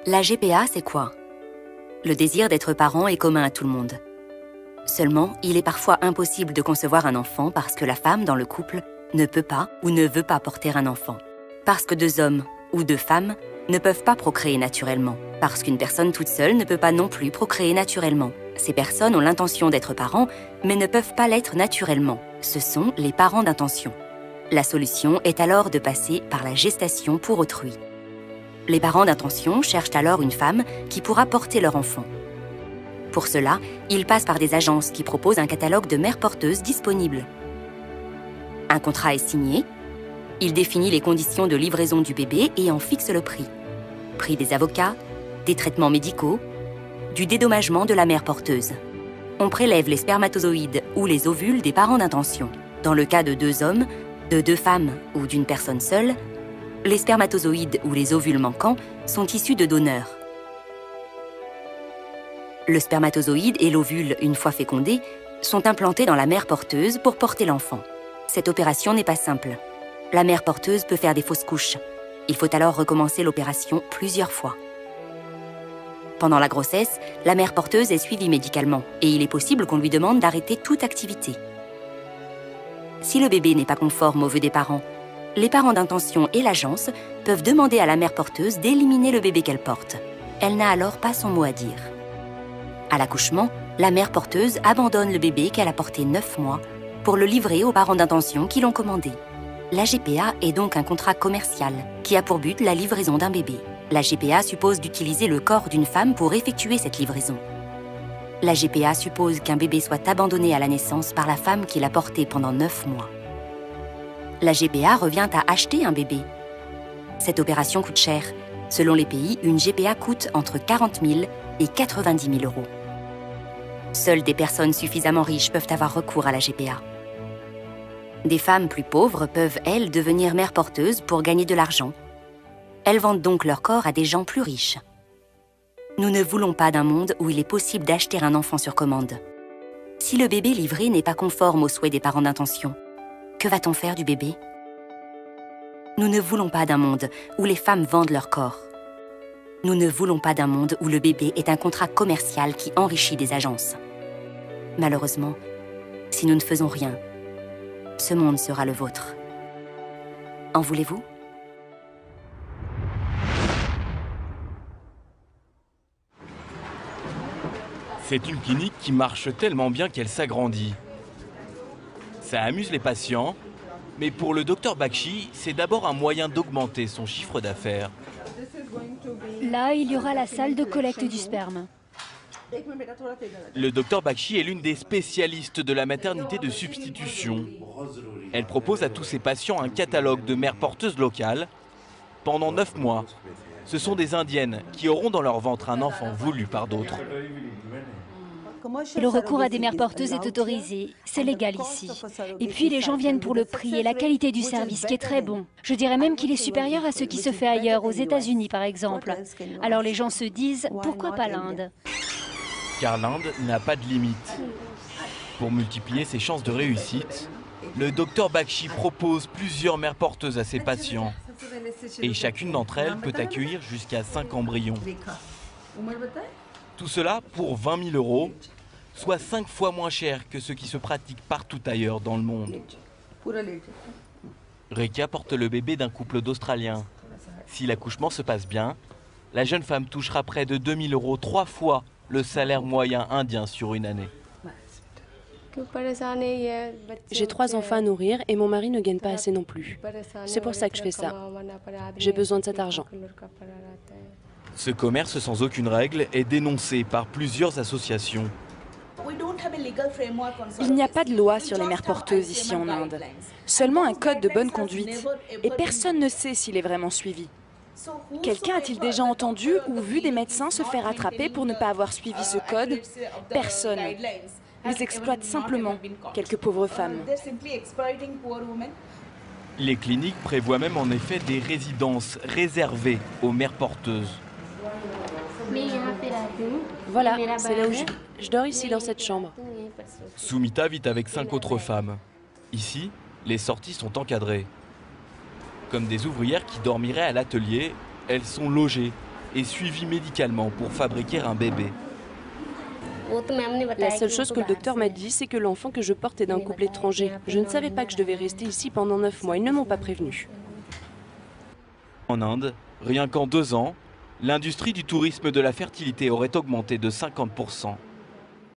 La GPA, c'est quoi? Le désir d'être parent est commun à tout le monde. Seulement, il est parfois impossible de concevoir un enfant parce que la femme dans le couple ne peut pas ou ne veut pas porter un enfant. Parce que deux hommes ou deux femmes ne peuvent pas procréer naturellement. Parce qu'une personne toute seule ne peut pas non plus procréer naturellement. Ces personnes ont l'intention d'être parents, mais ne peuvent pas l'être naturellement. Ce sont les parents d'intention. La solution est alors de passer par la gestation pour autrui. Les parents d'intention cherchent alors une femme qui pourra porter leur enfant. Pour cela, ils passent par des agences qui proposent un catalogue de mères porteuses disponibles. Un contrat est signé, il définit les conditions de livraison du bébé et en fixe le prix. Prix des avocats, des traitements médicaux, du dédommagement de la mère porteuse. On prélève les spermatozoïdes ou les ovules des parents d'intention. Dans le cas de deux hommes, de deux femmes ou d'une personne seule, les spermatozoïdes ou les ovules manquants sont issus de donneurs. Le spermatozoïde et l'ovule, une fois fécondés, sont implantés dans la mère porteuse pour porter l'enfant. Cette opération n'est pas simple. La mère porteuse peut faire des fausses couches. Il faut alors recommencer l'opération plusieurs fois. Pendant la grossesse, la mère porteuse est suivie médicalement et il est possible qu'on lui demande d'arrêter toute activité. Si le bébé n'est pas conforme aux vœux des parents, les parents d'intention et l'agence peuvent demander à la mère porteuse d'éliminer le bébé qu'elle porte. Elle n'a alors pas son mot à dire. À l'accouchement, la mère porteuse abandonne le bébé qu'elle a porté 9 mois pour le livrer aux parents d'intention qui l'ont commandé. La GPA est donc un contrat commercial qui a pour but la livraison d'un bébé. La GPA suppose d'utiliser le corps d'une femme pour effectuer cette livraison. La GPA suppose qu'un bébé soit abandonné à la naissance par la femme qui l'a porté pendant 9 mois. La GPA revient à acheter un bébé. Cette opération coûte cher. Selon les pays, une GPA coûte entre 40 000 et 90 000 euros. Seules des personnes suffisamment riches peuvent avoir recours à la GPA. Des femmes plus pauvres peuvent, elles, devenir mères porteuses pour gagner de l'argent. Elles vendent donc leur corps à des gens plus riches. Nous ne voulons pas d'un monde où il est possible d'acheter un enfant sur commande. Si le bébé livré n'est pas conforme aux souhaits des parents d'intention, que va-t-on faire du bébé? Nous ne voulons pas d'un monde où les femmes vendent leur corps. Nous ne voulons pas d'un monde où le bébé est un contrat commercial qui enrichit des agences. Malheureusement, si nous ne faisons rien, ce monde sera le vôtre. En voulez-vous? C'est une clinique qui marche tellement bien qu'elle s'agrandit. Ça amuse les patients, mais pour le docteur Bakshi, c'est d'abord un moyen d'augmenter son chiffre d'affaires. Là, il y aura la salle de collecte du sperme. Le docteur Bakshi est l'une des spécialistes de la maternité de substitution. Elle propose à tous ses patients un catalogue de mères porteuses locales. Pendant 9 mois, ce sont des Indiennes qui auront dans leur ventre un enfant voulu par d'autres. Le recours à des mères porteuses est autorisé, c'est légal ici. Et puis les gens viennent pour le prix et la qualité du service qui est très bon. Je dirais même qu'il est supérieur à ce qui se fait ailleurs, aux États-Unis par exemple. Alors les gens se disent, pourquoi pas l'Inde? Car l'Inde n'a pas de limite. Pour multiplier ses chances de réussite, le docteur Bakshi propose plusieurs mères porteuses à ses patients. Et chacune d'entre elles peut accueillir jusqu'à 5 embryons. Tout cela pour 20 000 euros, soit 5 fois moins cher que ce qui se pratique partout ailleurs dans le monde. Rekha porte le bébé d'un couple d'Australiens. Si l'accouchement se passe bien, la jeune femme touchera près de 2 000 euros, 3 fois le salaire moyen indien sur une année. J'ai 3 enfants à nourrir et mon mari ne gagne pas assez non plus. C'est pour ça que je fais ça. J'ai besoin de cet argent. Ce commerce sans aucune règle est dénoncé par plusieurs associations. Il n'y a pas de loi sur les mères porteuses ici en Inde. Seulement un code de bonne conduite. Et personne ne sait s'il est vraiment suivi. Quelqu'un a-t-il déjà entendu ou vu des médecins se faire attraper pour ne pas avoir suivi ce code? Personne. Ils exploitent simplement quelques pauvres femmes. Les cliniques prévoient même en effet des résidences réservées aux mères porteuses. Voilà, c'est là où je dors ici dans cette chambre. Sumita vit avec 5 autres femmes. Ici, les sorties sont encadrées. Comme des ouvrières qui dormiraient à l'atelier, elles sont logées est suivie médicalement pour fabriquer un bébé. La seule chose que le docteur m'a dit, c'est que l'enfant que je porte est d'un couple étranger. Je ne savais pas que je devais rester ici pendant 9 mois. Ils ne m'ont pas prévenu. En Inde, rien qu'en 2 ans, l'industrie du tourisme de la fertilité aurait augmenté de 50%.